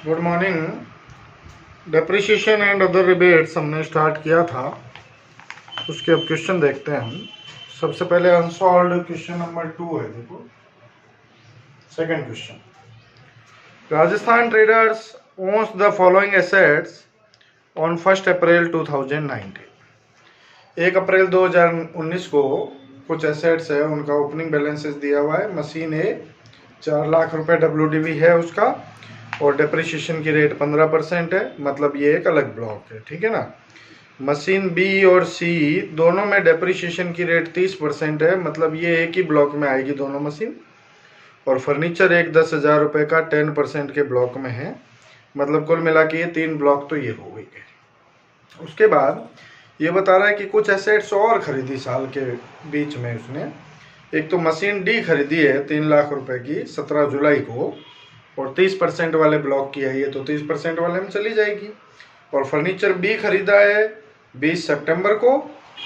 Good morning. Depreciation and other rebates हमने start किया था, उसके अब क्वेश्चन देखते हैं हम। सबसे पहले अनसॉल्व्ड क्वेश्चन नंबर 2 है, देखो second question. Rajasthan traders owns the following assets on 1 अप्रैल 2019। 1 अप्रैल 2019 को कुछ एसेट्स है, उनका ओपनिंग बैलेंसेस दिया हुआ है। मशीन ए 4 लाख रुपए WDV है उसका, और डेप्रिसिएशन की रेट 15% है, मतलब ये एक अलग ब्लॉक है, ठीक है ना। मशीन बी और सी दोनों में डेप्रिसिएशन की रेट 30% है, मतलब ये एक ही ब्लॉक में आएगी दोनों मशीन। और फर्नीचर एक 10,000 रुपये का 10% के ब्लॉक में है, मतलब कुल मिला के ये 3 ब्लॉक तो ये हो गई है। उसके बाद ये बता रहा है कि कुछ एसेट्स और खरीदी साल के बीच में उसने। एक तो मशीन डी खरीदी है 3 लाख रुपए की 17 जुलाई को, और 30% वाले ब्लॉक की है ये, तो 30% वाले में चली जाएगी। और फर्नीचर बी खरीदा है 20 सितंबर को,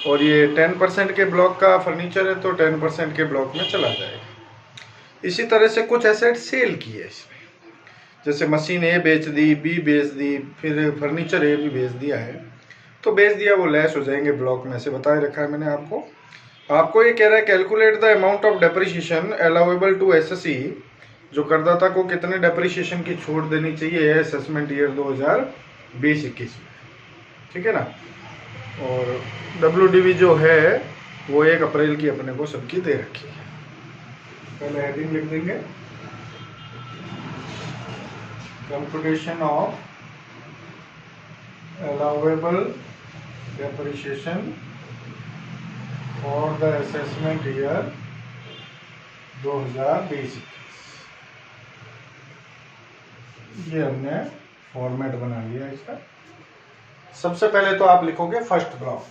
और ये 10% के ब्लॉक का फर्नीचर है, तो 10% के ब्लॉक में चला जाएगा। इसी तरह से कुछ एसेट सेल की है इसमें, जैसे मशीन ए बेच दी, बी बेच दी, फिर फर्नीचर ए भी बेच दिया है, तो बेच दिया वो लेस हो जाएंगे ब्लॉक में से, बताए रखा है मैंने आपको ये कह रहा है calculate the amount of depreciation allowable to SSC, जो करदाता को कितने डेप्रिसिएशन की छूट देनी चाहिए असेसमेंट ईयर 2020-21 में, ठीक है ना। और WDV जो है वो 1 अप्रैल की अपने को सबकी दे रखी है। पहले हेडिंग लिख देंगे, computation of allowable depreciation for the assessment year 2020-21। ये हमने फॉर्मेट बना लिया इसका। सबसे पहले तो आप लिखोगे फर्स्ट ब्लॉक।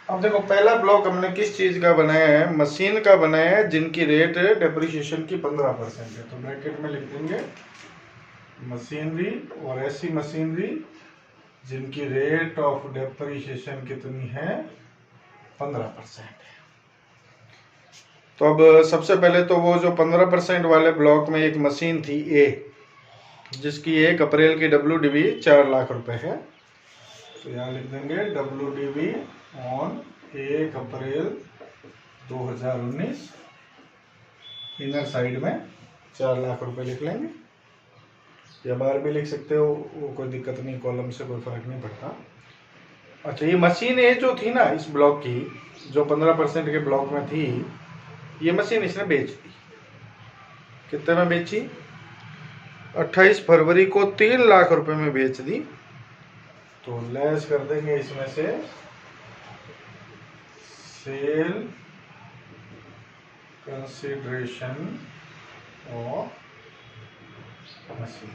अब देखो पहला ब्लॉक हमने किस चीज का बनाया है, मशीन का बनाया है, जिनकी रेट डेप्रिसिएशन की 15% है। तो ब्रैकेट में लिख देंगे मशीनरी, और ऐसी मशीनरी जिनकी रेट ऑफ डेप्रिसिएशन कितनी है, 15% है। तो अब सबसे पहले तो वो जो 15% वाले ब्लॉक में एक मशीन थी ए, जिसकी 1 अप्रैल की WDV 4 लाख रुपए है, तो यहाँ लिख देंगे WDV on 1 April 2019, inner side में 4 लाख रुपए लिख लेंगे, या बाहर भी लिख सकते हो, वो कोई दिक्कत नहीं, कॉलम से कोई फर्क नहीं पड़ता। अच्छा, ये मशीन ए जो थी ना इस ब्लॉक की, जो 15% के ब्लॉक में थी, ये मशीन इसने बेच दी। कितने में बेची? 28 फरवरी को 3 लाख रुपए में बेच दी। तो लेस कर देंगे इसमें से sale consideration of machine,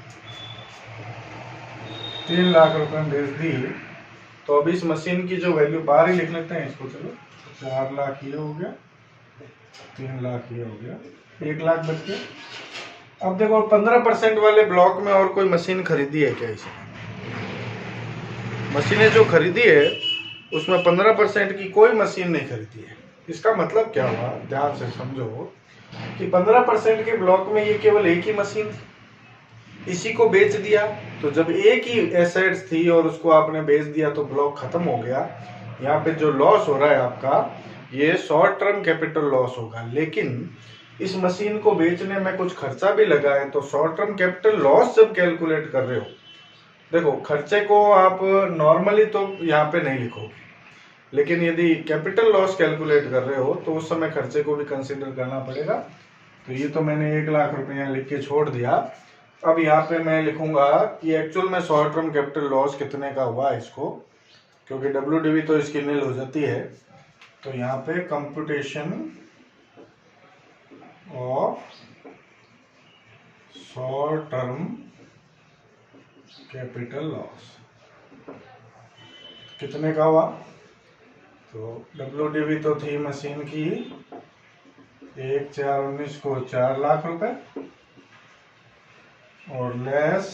3 lakh रुपए में बेच दी। तो अब इस मशीन की जो वैल्यू बाहर ही लिख लेते हैं इसको, चलो 4 लाख ये हो गया, 3 लाख ये हो गया, 1 लाख बच गया। अब देखो 15% वाले ब्लॉक में और कोई मशीन खरीदी है क्या इसने? मशीनें जो खरीदी है उसमें 15% की कोई मशीन नहीं खरीदी है। इसका मतलब क्या हुआ, ध्यान से समझो कि 15% के ब्लॉक में ये केवल एक ही मशीन थी, इसी को बेच दिया। तो जब एक ही एसेट्स थी और उसको आपने बेच दिया तो ब्लॉक खत्म हो गया। यहाँ पे जो लॉस हो रहा है आपका, ये शॉर्ट टर्म कैपिटल लॉस होगा, लेकिन इस मशीन को बेचने में कुछ खर्चा भी लगा है। तो शॉर्ट टर्म कैपिटल लॉस जब कैलकुलेट कर रहे हो, देखो खर्चे को आप नॉर्मली तो यहाँ पे नहीं लिखोगे, लेकिन यदि कैपिटल लॉस कैलकुलेट कर रहे हो तो उस समय खर्चे को भी कंसिडर करना पड़ेगा। तो ये तो मैंने 1 लाख रुपए यहाँ लिख के छोड़ दिया। अब यहाँ पे मैं लिखूंगा कि एक्चुअल में शॉर्ट टर्म कैपिटल लॉस कितने का हुआ इसको, क्योंकि WDV तो इसकी नील हो जाती है। तो यहाँ पे computation of short term capital loss कितने का हुआ, तो WDV तो थी मशीन की 1/4/19 को 4 लाख रुपए, और लेस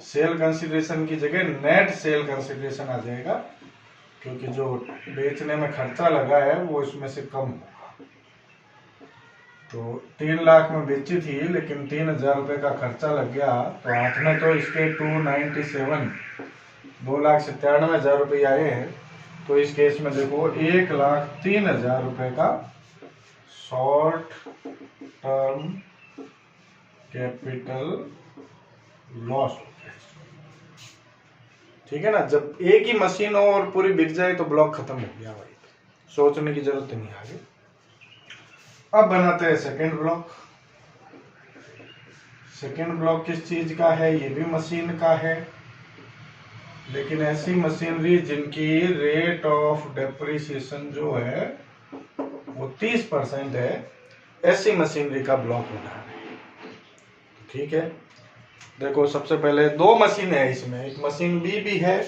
सेल कंसिडरेशन की जगह नेट सेल कंसिडरेशन आ जाएगा, क्योंकि जो बेचने में खर्चा लगा है वो इसमें से कम होगा। तो 3 लाख में बेची थी, लेकिन 3,000 रुपये का खर्चा लग गया, तो हाथ में तो इसके 2,97,00,000 रुपये आए हैं। तो इस केस में देखो 1,03,000 रुपये का शॉर्ट टर्म कैपिटल लॉस। ठीक है ना, जब एक ही मशीन हो और पूरी बिक जाए तो ब्लॉक खत्म हो गया भाई, सोचने की जरूरत नहीं आगे। अब बनाते हैं सेकंड ब्लॉक। सेकंड ब्लॉक किस चीज का है? ये भी मशीन का है, लेकिन ऐसी मशीनरी जिनकी रेट ऑफ डेप्रिसिएशन जो है वो 30% है, ऐसी मशीनरी का ब्लॉक बनाना है। ठीक है, देखो सबसे पहले 2 मशीन है इसमें, एक मशीन बी भी है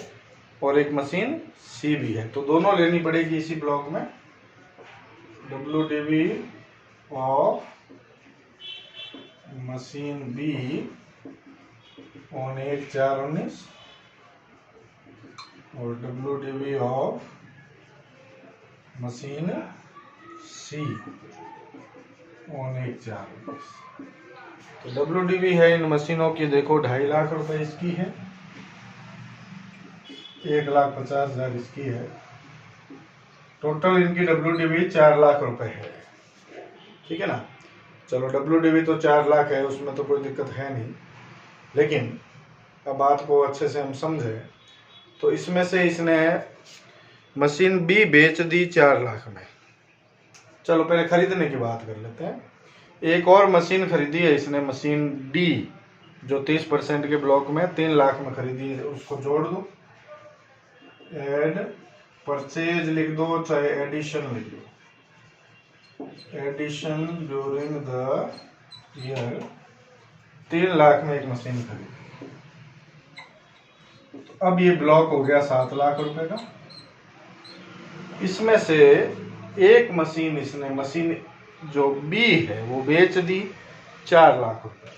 और एक मशीन सी भी है, तो दोनों लेनी पड़ेगी इसी ब्लॉक में। WDV of machine B on 1/4/19 और WDV of machine C on 1/4/19। तो WDV है इन मशीनों की, देखो 2.5 लाख रुपए इसकी है, 1,50,000 इसकी है, टोटल इनकी WDV 4 लाख रुपए है। ठीक है ना, चलो WDV तो 4 लाख है, उसमें तो कोई दिक्कत है नहीं, लेकिन अब बात को अच्छे से हम समझे तो इसमें से इसने मशीन बी बेच दी 4 लाख में। चलो पहले खरीदने की बात कर लेते हैं। एक और मशीन खरीदी है इसने, मशीन डी, जो 30% के ब्लॉक में 3 लाख में खरीदी है, उसको जोड़ दो, एड परचेज लिख दो, चाहे एडिशन लिख दो, addition during the year 3 lakh में एक मशीन खरीदी। तो अब ये ब्लॉक हो गया 7 लाख रुपए का। इसमें से एक मशीन इसने, मशीन जो बी है वो बेच दी 4 लाख रुपए,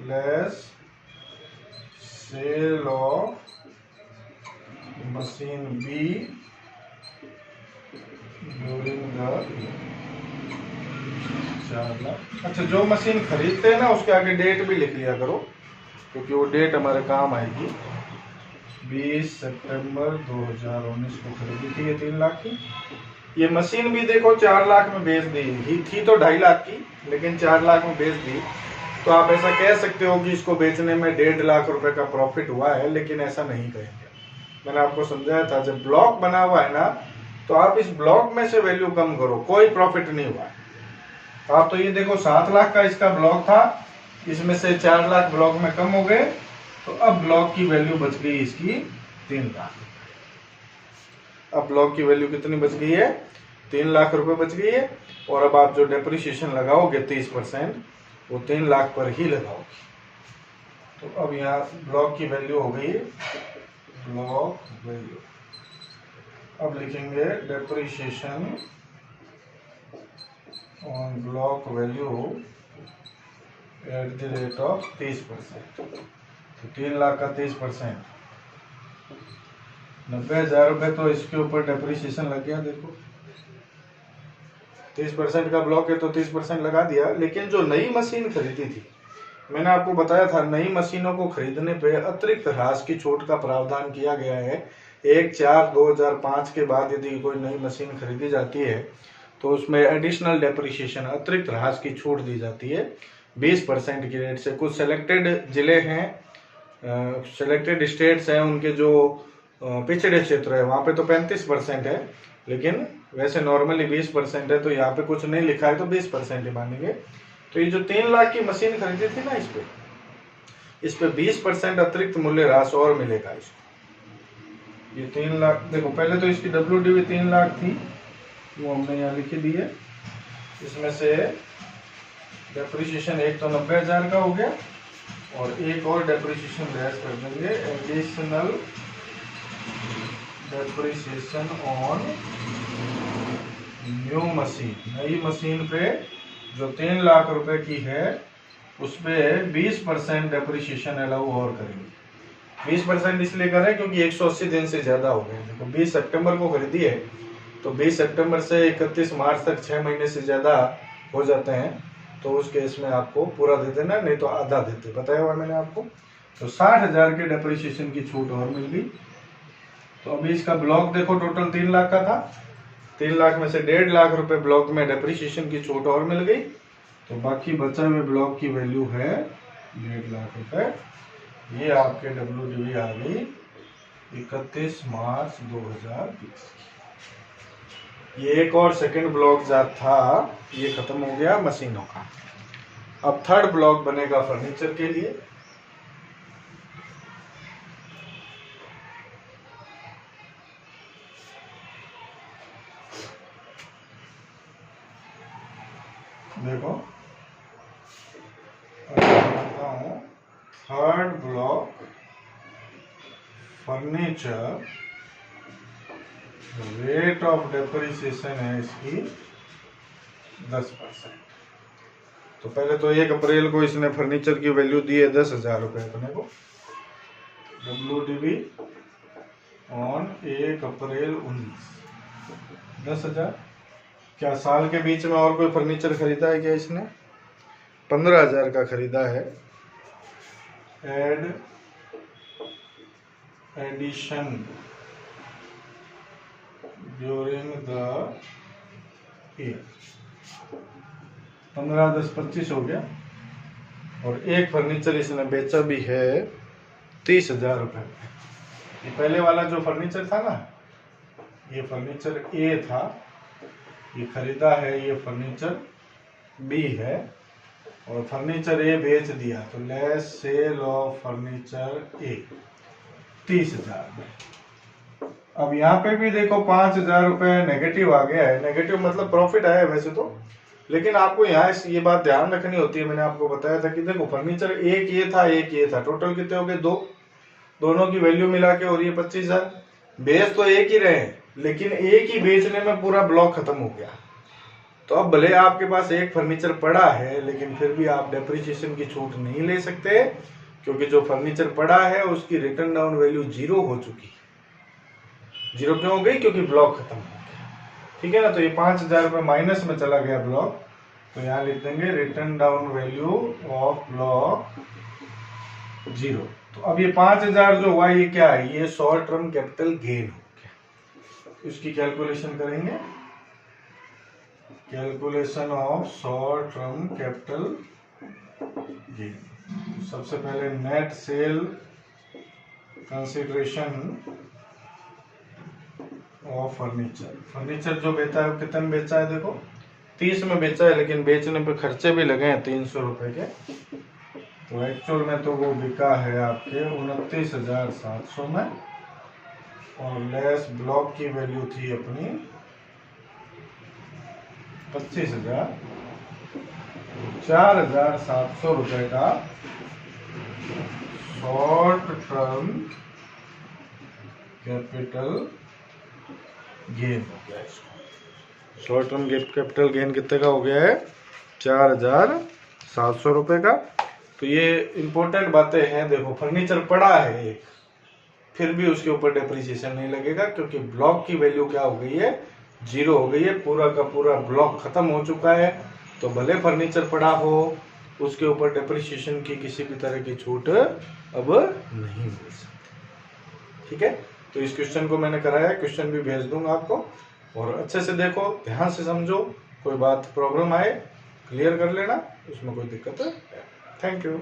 less sale of machine B during the 4 lakh. अच्छा, जो मशीन खरीदते हैं ना उसके आगे डेट भी लिख लिया करो, क्योंकि वो डेट हमारे काम आएगी। 20 सितंबर 2019 को खरीदी थी ये 3 लाख की। ये मशीन भी देखो 4 लाख में बेच दी ही थी, तो 2.5 लाख की, लेकिन 4 लाख में बेच दी। तो आप ऐसा कह सकते हो कि इसको बेचने में 1.5 लाख रुपए का प्रॉफिट हुआ है, लेकिन ऐसा नहीं कहेंगे। मैंने आपको समझाया था, जब ब्लॉक बना हुआ है ना, तो आप इस ब्लॉक में से वैल्यू कम करो, कोई प्रॉफिट नहीं हुआ है। आप तो ये देखो 7 लाख का इसका ब्लॉक था, इसमें से 4 लाख ब्लॉक में कम हो गए, तो अब ब्लॉक की वैल्यू बच गई इसकी 3 लाख। अब ब्लॉक की वैल्यू कितनी बच गई है? 3 लाख रुपए बच गई है। और अब आप जो डेप्रिसिएशन लगाओगे 30%, वो 3 लाख पर ही लगाओगे। तो अब यहाँ ब्लॉक की वैल्यू हो गई ब्लॉक वैल्यू। अब लिखेंगे depreciation on block value at the rate of 30%। तो 3 लाख का 30%, 90,000 रुपये तो इसके ऊपर डेप्रिसिएशन लग गया। देखो 30% का ब्लॉक है तो 30% लगा दिया। लेकिन जो नई मशीन खरीदी थी, मैंने आपको बताया था नई मशीनों को खरीदने पे अतिरिक्त ह्रास की छूट का प्रावधान किया गया है। 1/4/2005 के बाद यदि कोई नई मशीन खरीदी जाती है तो उसमें एडिशनल डेप्रिसिएशन, अतिरिक्त ह्रास की छूट दी जाती है 20% की रेट से। कुछ सेलेक्टेड जिले हैं, सेलेक्टेड स्टेट्स हैं, उनके जो पिछड़े क्षेत्र है वहाँ पे तो 35% है, लेकिन वैसे नॉर्मली 20% है। तो यहाँ पे कुछ नहीं लिखा है तो 20% ही मानेंगे। तो ये जो 3 लाख की मशीन खरीदी थी ना, इस पे 20% अतिरिक्त मूल्य ह्रास और मिलेगा इसको। ये 3 लाख, देखो पहले तो इसकी WDV 3 लाख थी, वो हमने यहाँ लिखी दी है। इसमें से डेप्रिसिएशन एक तो 90,000 का हो गया, और एक और डेप्रिसिएशन लेस कर देंगे, additional depreciation on new machine. नई मशीन पे जो 3 लाख रुपए की है उस पर 20% डेप्रिसिएशन अलाउ और करेंगे। 20% इसलिए करें क्योंकि 180 दिन से ज्यादा हो गए। देखो 20 सितंबर को खरीदी है, तो 20 सितंबर से 31 मार्च तक 6 महीने से ज्यादा हो जाते हैं तो उस केस में आपको पूरा दे देना, नहीं तो आधा देते, बताया हुआ मैंने आपको। तो 60,000 के डेप्रिसिएशन की छूट और मिल गई। तो अभी इसका ब्लॉक देखो टोटल 3 लाख का था, 3 लाख में से 1.5 लाख रुपए ब्लॉक में डेप्रिसिएशन की छूट और मिल गई, तो बाकी बचा हुए ब्लॉक की वैल्यू है 1.5 लाख रुपए। ये आपके WDV आ गई 31 मार्च 2020। ये एक और सेकंड ब्लॉक जो था ये खत्म हो गया मशीनों का। अब थर्ड ब्लॉक बनेगा फर्नीचर के लिए। देखो बताता हूं, third block furniture, rate of depreciation है इसकी 10%। तो पहले तो 1 अप्रैल को इसने फर्नीचर की वैल्यू दी है 10,000 रुपये अपने को, WDV ऑन 1 अप्रैल 19 10,000। क्या साल के बीच में और कोई फर्नीचर खरीदा है क्या इसने? 15,000 का खरीदा है। एडिशन ड्यूरिंग द ईयर, 15 10 25 हो गया। और एक फर्नीचर इसने बेचा भी है 30,000 रुपये में। ये पहले वाला जो फर्नीचर था ना, ये फर्नीचर ए था, ये खरीदा है, ये फर्नीचर बी है, और फर्नीचर ए बेच दिया, तो लेस सेल ऑफ फर्नीचर ए 30,000 में। अब यहाँ पे भी देखो 5,000 रुपये नेगेटिव आ गया है। नेगेटिव मतलब प्रॉफिट आया है वैसे तो, लेकिन आपको यहाँ ये बात ध्यान रखनी होती है। मैंने आपको बताया था कि देखो फर्नीचर एक ये था, एक ये था, टोटल कितने हो गए 2, दोनों की वैल्यू मिला के, और ये 25,000। बेच तो एक ही रहे, लेकिन एक ही बेचने में पूरा ब्लॉक खत्म हो गया। तो अब भले आपके पास एक फर्नीचर पड़ा है, लेकिन फिर भी आप डेप्रिसिएशन की छूट नहीं ले सकते, क्योंकि जो फर्नीचर पड़ा है उसकी रिटर्न डाउन वैल्यू 0 हो चुकी। 0 क्यों हो गई? क्योंकि ब्लॉक खत्म हो गया। ठीक है ना। तो ये 5,000 रुपये माइनस में चला गया ब्लॉक, तो यहाँ लिख देंगे return down value of block 0। तो अब ये 5,000 जो हुआ ये क्या है? ये शॉर्ट टर्म कैपिटल गेन हो गया। इसकी कैलकुलेशन करेंगे, calculation of short term capital gain. सबसे पहले net sale consideration of furniture. Furniture जो बेचा है कितने में बेचा है? देखो 30 में बेचा है, लेकिन बेचने पे खर्चे भी लगे हैं 300 रुपए के। तो एक्चुअल में तो वो बिका है आपके 29,700 में, और लेस ब्लॉक की वैल्यू थी अपनी 25,000। 4,700 रुपए का शॉर्ट टर्म कैपिटल गेन हो गया इसको। शॉर्ट टर्म कैपिटल गेन कितने का हो गया है? 4,700 रुपए का। तो ये इंपॉर्टेंट बातें हैं। देखो फर्नीचर पड़ा है एक, फिर भी उसके ऊपर डेप्रिसिएशन नहीं लगेगा, क्योंकि ब्लॉक की वैल्यू क्या हो गई है? 0 हो गई है। पूरा का पूरा ब्लॉक खत्म हो चुका है। तो भले फर्नीचर पड़ा हो, उसके ऊपर डेप्रिसिएशन की किसी भी तरह की छूट अब नहीं मिल सकती। ठीक है। तो इस क्वेश्चन को मैंने कराया, क्वेश्चन भी भेज दूंगा आपको, और अच्छे से देखो, ध्यान से समझो। कोई बात प्रॉब्लम आए क्लियर कर लेना, उसमें कोई दिक्कत है। Thank you.